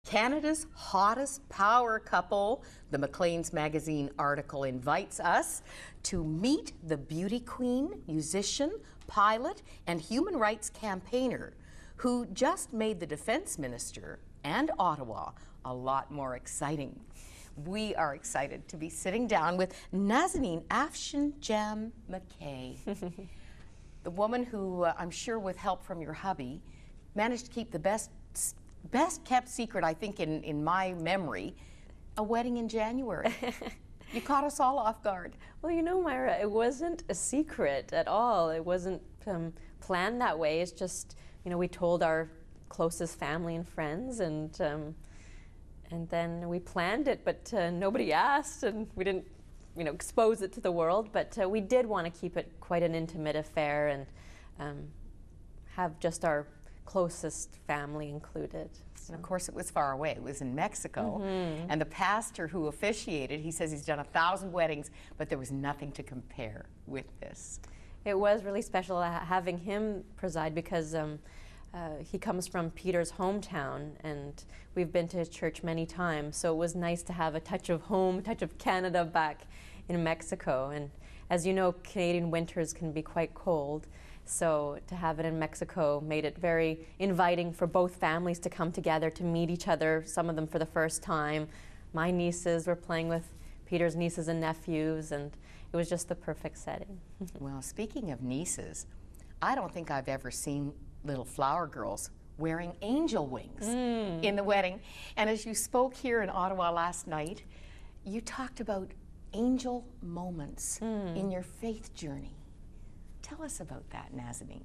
Canada's hottest power couple, the Maclean's magazine article invites us to meet the beauty queen, musician, pilot, and human rights campaigner who just made the defense minister and Ottawa a lot more exciting. We are excited to be sitting down with Nazanin Afshin-Jam MacKay, the woman who I'm sure with help from your hubby managed to keep the best kept secret, I think, in my memory, a wedding in January. You caught us all off guard. Well, you know, Myra, it wasn't a secret at all. It wasn't planned that way. It's just, you know, we told our closest family and friends, and then we planned it, but nobody asked, and we didn't, you know, expose it to the world. But we did want to keep it quite an intimate affair and have just our closest family included. So. And of course it was far away. It was in Mexico. Mm-hmm. And the pastor who officiated, he says he's done 1,000 weddings, but there was nothing to compare with this. It was really special having him preside because he comes from Peter's hometown, and we've been to his church many times, so it was nice to have a touch of home, touch of Canada back in Mexico. And as you know, Canadian winters can be quite cold. So to have it in Mexico made it very inviting for both families to come together to meet each other, some of them for the first time. My nieces were playing with Peter's nieces and nephews, and it was just the perfect setting. Well, speaking of nieces, I don't think I've ever seen little flower girls wearing angel wings in the wedding. And as you spoke here in Ottawa last night, you talked about angel moments in your faith journey. Tell us about that, Nazanin.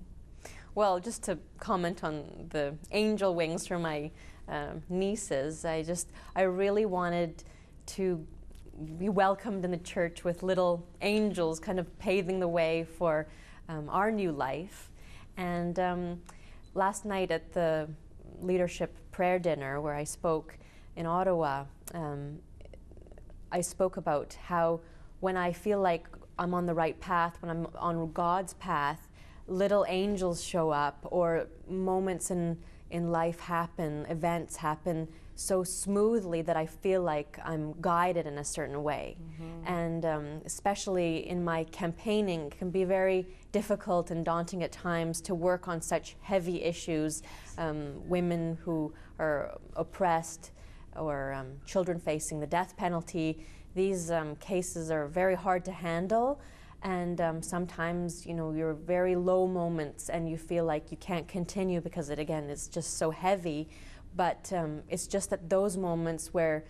Well, just to comment on the angel wings for my nieces, I really wanted to be welcomed in the church with little angels kind of paving the way for our new life. And last night at the leadership prayer dinner where I spoke in Ottawa, I spoke about how when I feel like I'm on the right path, when I'm on God's path, little angels show up, or moments in life happen, events happen so smoothly that I feel like I'm guided in a certain way. And especially in my campaigning, it can be very difficult and daunting at times to work on such heavy issues, women who are oppressed, or children facing the death penalty. These cases are very hard to handle, and sometimes, you know, you're very low moments and you feel like you can't continue because it, again, is just so heavy. But it's just at those moments where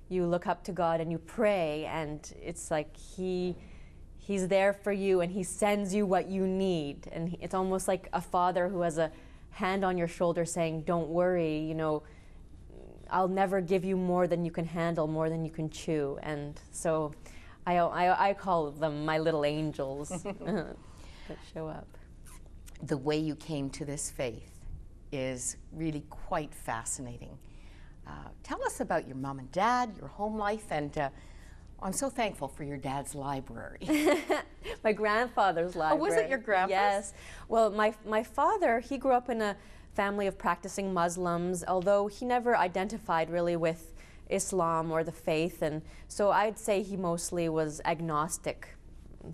you look up to God and you pray, and it's like He's there for you and He sends you what you need. And it's almost like a father who has a hand on your shoulder saying, don't worry, you know, I'll never give you more than you can handle, more than you can chew. And so I call them my little angels that show up. The way you came to this faith is really quite fascinating. Tell us about your mom and dad, your home life, and I'm so thankful for your dad's library. My grandfather's library. Oh, was it your grandpa's? Yes. Well, my father, he grew up in a family of practicing Muslims, although he never identified really with Islam or the faith, and so I'd say he mostly was agnostic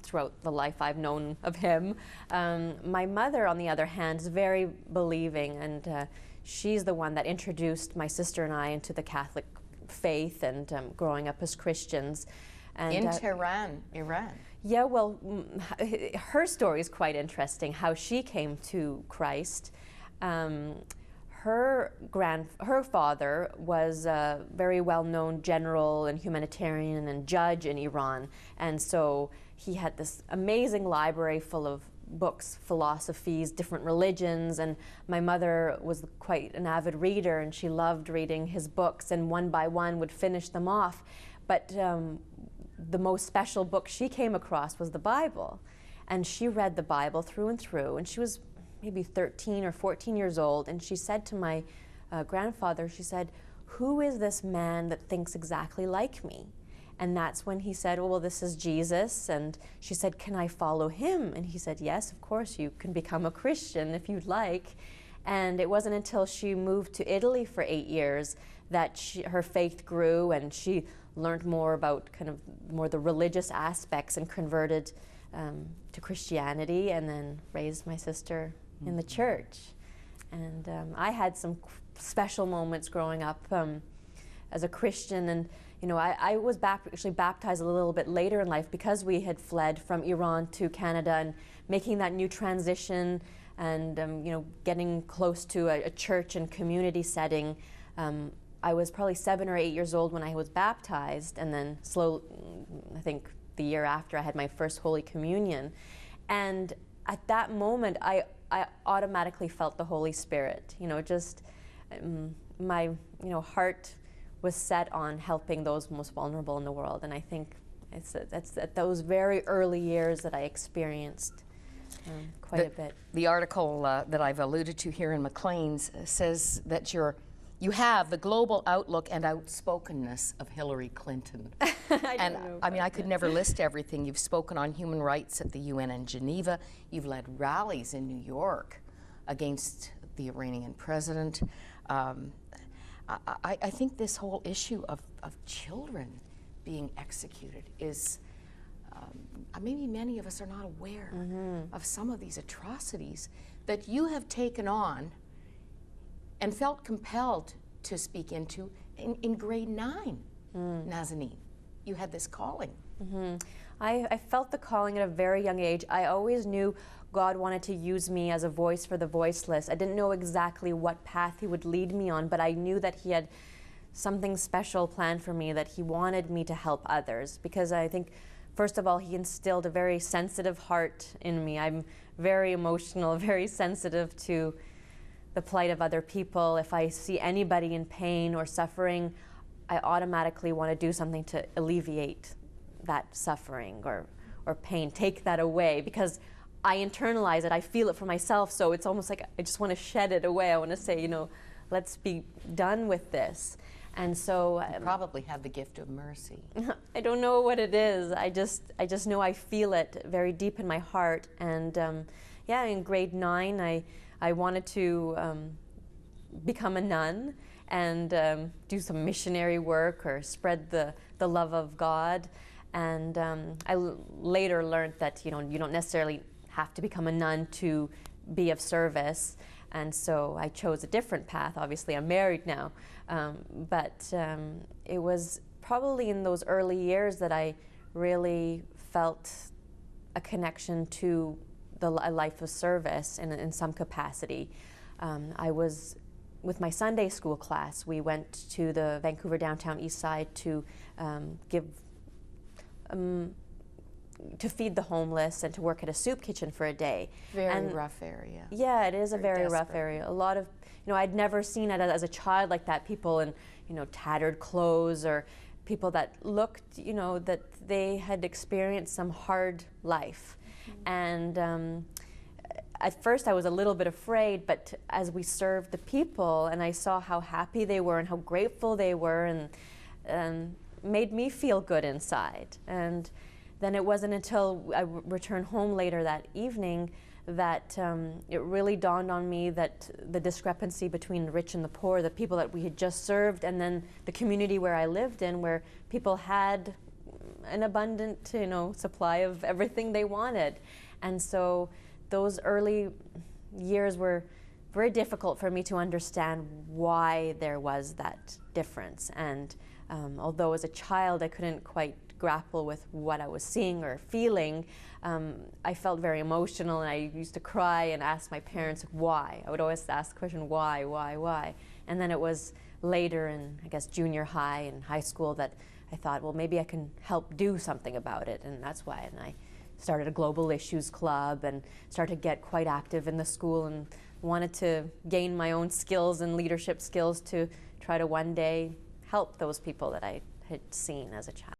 throughout the life I've known of him. My mother, on the other hand, is very believing, and she's the one that introduced my sister and I into the Catholic faith, and growing up as Christians. And, in Tehran, Iran. Yeah, well, her story is quite interesting, how she came to Christ. Her father was a very well-known general and humanitarian and judge in Iran, and so he had this amazing library full of books, philosophies, different religions, and my mother was quite an avid reader, and she loved reading his books, and one by one would finish them off. But the most special book she came across was the Bible, and she read the Bible through and through, and she was maybe 13 or 14 years old, and she said to my grandfather, she said, "Who is this man that thinks exactly like me?" And that's when he said, well, this is Jesus. And she said, can I follow him? And he said, yes, of course, you can become a Christian if you'd like. And it wasn't until she moved to Italy for 8 years that her faith grew and she learned more about kind of more the religious aspects and converted to Christianity, and then raised my sister in the church. And I had some special moments growing up as a Christian, and I was actually baptized a little bit later in life because we had fled from Iran to Canada and making that new transition and getting close to a church and community setting. I was probably 7 or 8 years old when I was baptized, and then I think the year after I had my first Holy Communion. And at that moment, I automatically felt the Holy Spirit. My heart was set on helping those most vulnerable in the world. And I think that's at those very early years that I experienced quite a bit. The article that I've alluded to here in Maclean's says that you have the global outlook and outspokenness of Hillary Clinton. I could never list everything. You've spoken on human rights at the UN in Geneva. You've led rallies in New York against the Iranian president. I think this whole issue of children being executed is, maybe many of us are not aware of some of these atrocities that you have taken on and felt compelled to speak into in grade 9, Nazanin. You had this calling. I felt the calling at a very young age. I always knew God wanted to use me as a voice for the voiceless. I didn't know exactly what path He would lead me on, but I knew that He had something special planned for me, that He wanted me to help others. Because I think, first of all, He instilled a very sensitive heart in me. I'm very emotional, very sensitive to the plight of other people. If I see anybody in pain or suffering, I automatically want to do something to alleviate that suffering or pain, take that away, because I internalize it, I feel it for myself, so it's almost like I just want to shed it away. I want to say, let's be done with this. And so you probably have the gift of mercy. I don't know what it is. I just know I feel it very deep in my heart. And in grade 9, I wanted to become a nun and do some missionary work or spread the love of God. And I later learned that you don't necessarily have to become a nun to be of service. And so I chose a different path. Obviously, I'm married now. But it was probably in those early years that I really felt a connection to a life of service in some capacity. I was with my Sunday school class. We went to the Vancouver downtown east side to to feed the homeless and to work at a soup kitchen for a day. Very rough area. Yeah, it is a very desperate. rough area. A lot of, I'd never seen it as a child like that, people in, tattered clothes, or people that looked, that they had experienced some hard life. And at first I was a little bit afraid, but as we served the people and I saw how happy they were and how grateful they were, and made me feel good inside. And then it wasn't until I returned home later that evening that it really dawned on me that the discrepancy between the rich and the poor, the people that we had just served, and then the community where I lived in, where people had an abundant, supply of everything they wanted. And so those early years were very difficult for me to understand why there was that difference. And although as a child I couldn't quite grapple with what I was seeing or feeling, I felt very emotional, and I used to cry and ask my parents why. I would always ask the question, why? And then it was later in, I guess, junior high and high school that I thought, well, maybe I can help do something about it, and that's why. And I started a global issues club and started to get quite active in the school and wanted to gain my own skills and leadership skills to try to one day help those people that I had seen as a child.